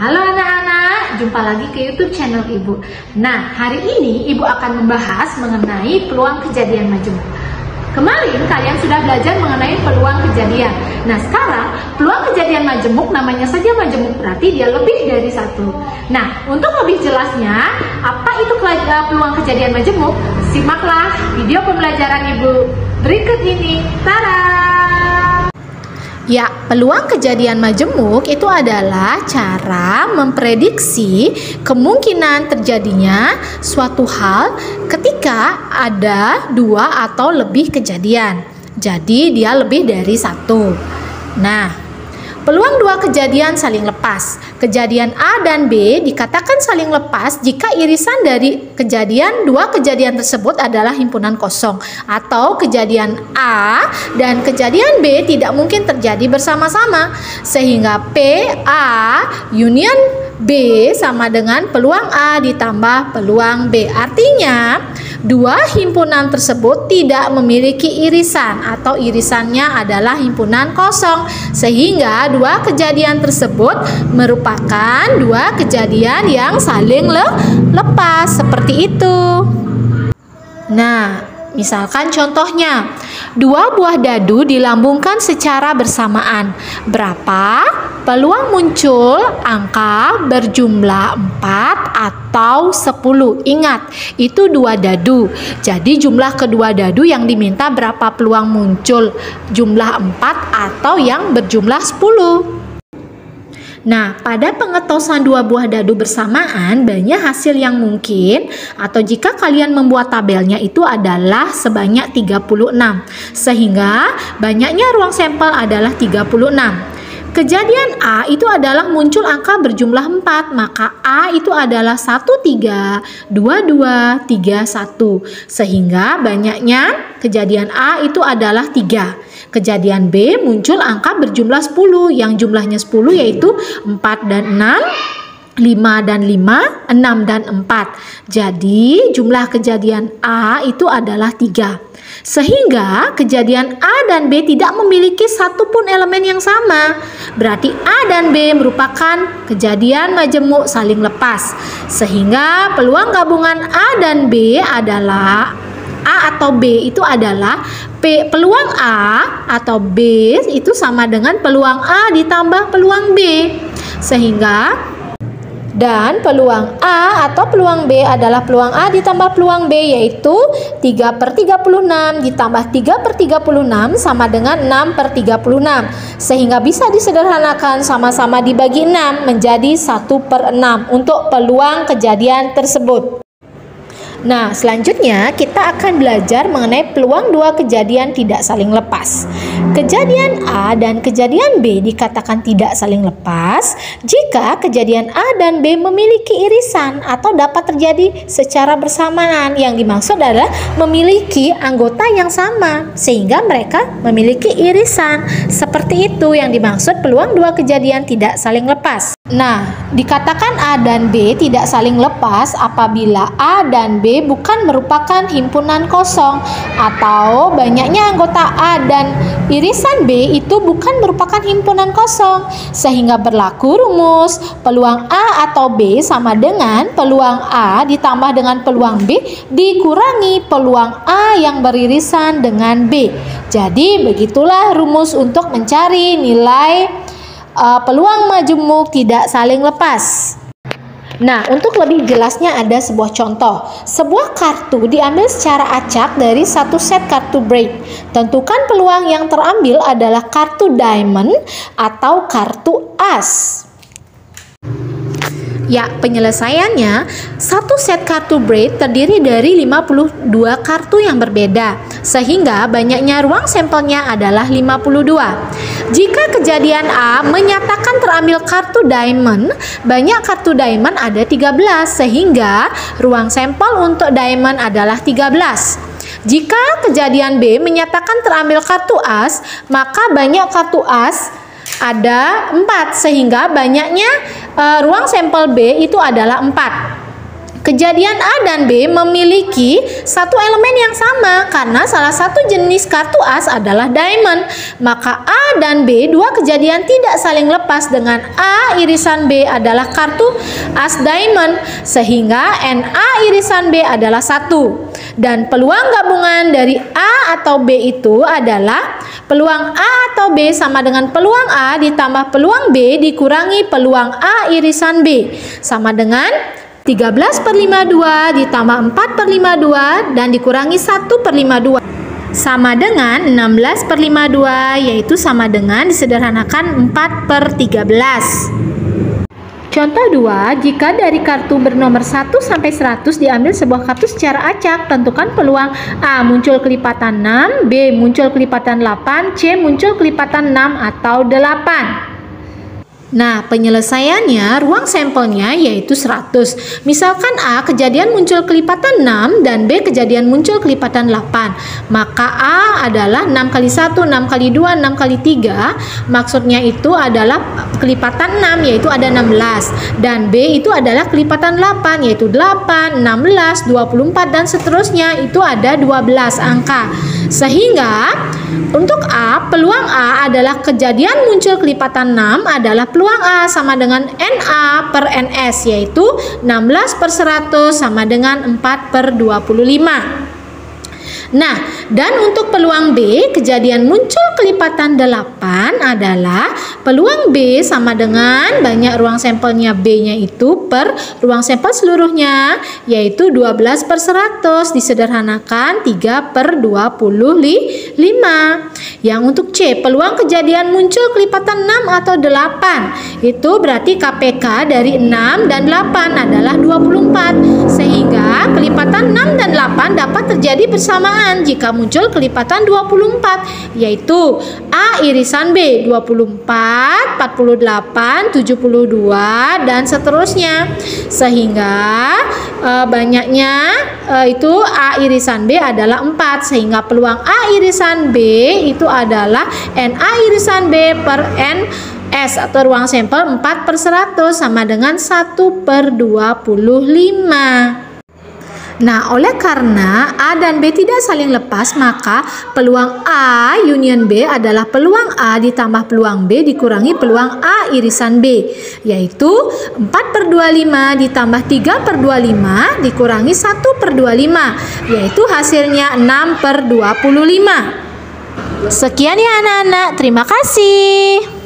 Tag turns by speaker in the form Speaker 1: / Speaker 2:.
Speaker 1: Halo anak-anak, jumpa lagi ke YouTube channel Ibu. Nah, hari ini Ibu akan membahas mengenai peluang kejadian majemuk. Kemarin kalian sudah belajar mengenai peluang kejadian. Nah, sekarang peluang kejadian majemuk namanya saja majemuk, berarti dia lebih dari satu. Nah, untuk lebih jelasnya, apa itu peluang kejadian majemuk? Simaklah video pembelajaran Ibu berikut ini. Tada! Ya, peluang kejadian majemuk itu adalah cara memprediksi kemungkinan terjadinya suatu hal ketika ada dua atau lebih kejadian. Jadi dia lebih dari satu. Nah, peluang dua kejadian saling lepas. Kejadian A dan B dikatakan saling lepas jika irisan dari dua kejadian tersebut adalah himpunan kosong, atau kejadian A dan kejadian B tidak mungkin terjadi bersama-sama, sehingga P A union B sama dengan peluang A ditambah peluang B. Artinya dua himpunan tersebut tidak memiliki irisan atau irisannya adalah himpunan kosong, sehingga dua kejadian tersebut merupakan dua kejadian yang saling lepas, seperti itu. Nah, misalkan contohnya, dua buah dadu dilambungkan secara bersamaan. Berapa peluang muncul angka berjumlah 4 atau 10? Ingat, itu dua dadu. Jadi jumlah kedua dadu yang diminta berapa peluang muncul? Jumlah 4 atau yang berjumlah 10? Nah, pada pengetosan dua buah dadu bersamaan, banyak hasil yang mungkin, atau jika kalian membuat tabelnya itu adalah sebanyak 36, sehingga banyaknya ruang sampel adalah 36. Kejadian A itu adalah muncul angka berjumlah 4, maka A itu adalah 13, 22, 31, sehingga banyaknya kejadian A itu adalah 3. Kejadian B muncul angka berjumlah 10, yang jumlahnya 10 yaitu 4 dan 6, 5 dan 5, 6 dan 4. Jadi jumlah kejadian A itu adalah 3. Sehingga kejadian A dan B tidak memiliki satupun elemen yang sama. Berarti A dan B merupakan kejadian majemuk saling lepas. Sehingga peluang gabungan A dan B adalah A atau B itu adalah peluang A atau B itu sama dengan peluang A ditambah peluang B. Sehingga dan peluang A atau peluang B adalah peluang A ditambah peluang B, yaitu 3/36 ditambah 3/36 sama dengan 6/36. Sehingga bisa disederhanakan sama-sama dibagi 6 menjadi 1/6 untuk peluang kejadian tersebut. Nah, selanjutnya kita akan belajar mengenai peluang dua kejadian tidak saling lepas. Kejadian A dan kejadian B dikatakan tidak saling lepas jika kejadian A dan B memiliki irisan atau dapat terjadi secara bersamaan. Yang dimaksud adalah memiliki anggota yang sama, sehingga mereka memiliki irisan. Seperti itu yang dimaksud peluang dua kejadian tidak saling lepas. Nah, dikatakan A dan B tidak saling lepas apabila A dan B bukan merupakan himpunan kosong, atau banyaknya anggota A dan irisan B itu bukan merupakan himpunan kosong, sehingga berlaku rumus peluang A atau B sama dengan peluang A ditambah dengan peluang B dikurangi peluang A yang beririsan dengan B. Jadi begitulah rumus untuk mencari nilai peluang majemuk tidak saling lepas. Nah, untuk lebih jelasnya ada sebuah contoh. Sebuah kartu diambil secara acak dari satu set kartu braid. Tentukan peluang yang terambil adalah kartu diamond atau kartu as. Ya, penyelesaiannya, satu set kartu braid terdiri dari 52 kartu yang berbeda, sehingga banyaknya ruang sampelnya adalah 52. Jika kejadian A menyatakan terambil kartu diamond, banyak kartu diamond ada 13, sehingga ruang sampel untuk diamond adalah 13. Jika kejadian B menyatakan terambil kartu as, maka banyak kartu as ada 4, sehingga banyaknya ruang sampel B itu adalah 4. Kejadian A dan B memiliki satu elemen yang sama karena salah satu jenis kartu as adalah diamond. Maka A dan B, dua kejadian tidak saling lepas dengan A irisan B adalah kartu as diamond, sehingga NA irisan B adalah 1. Dan peluang gabungan dari A atau B itu adalah peluang A atau B sama dengan peluang A ditambah peluang B dikurangi peluang A irisan B, sama dengan 13/52 ditambah 4/52 dan dikurangi 1/52 sama dengan 16/52, yaitu sama dengan disederhanakan 4/13. Contoh 2, jika dari kartu bernomor 1 sampai 100 diambil sebuah kartu secara acak, tentukan peluang A muncul kelipatan 6, B muncul kelipatan 8, C muncul kelipatan 6 atau 8. Nah, penyelesaiannya, ruang sampelnya yaitu 100. Misalkan A kejadian muncul kelipatan 6 dan B kejadian muncul kelipatan 8. Maka A adalah 6 kali 1, 6 kali 2, 6 kali 3. Maksudnya itu adalah kelipatan 6 yaitu ada 16. Dan B itu adalah kelipatan 8 yaitu 8, 16, 24 dan seterusnya itu ada 12 angka. Sehingga untuk A, peluang A adalah kejadian muncul kelipatan 6 adalah peluang A sama dengan NA per NS, yaitu 16/100 sama dengan 4/25. Nah, dan untuk peluang B, kejadian muncul kelipatan 8 adalah peluang B sama dengan banyak ruang sampelnya B-nya itu per ruang sampel seluruhnya, yaitu 12/100 disederhanakan 3/25. Yang untuk C, peluang kejadian muncul kelipatan 6 atau 8, itu berarti KPK dari 6 dan 8 adalah 24, sehingga kelipatan 6 dan 8 dapat terjadi bersamaan jika muncul kelipatan 24, yaitu A irisan B 24, 48, 72 dan seterusnya, sehingga banyaknya itu A irisan B adalah 4, sehingga peluang A irisan B itu adalah NA irisan B per NS atau ruang sampel 4/100 sama dengan 1/25. Nah, oleh karena A dan B tidak saling lepas, maka peluang A union B adalah peluang A ditambah peluang B dikurangi peluang A irisan B, yaitu 4/25 ditambah 3/25 dikurangi 1/25, yaitu hasilnya 6/25. Sekian ya anak-anak, terima kasih.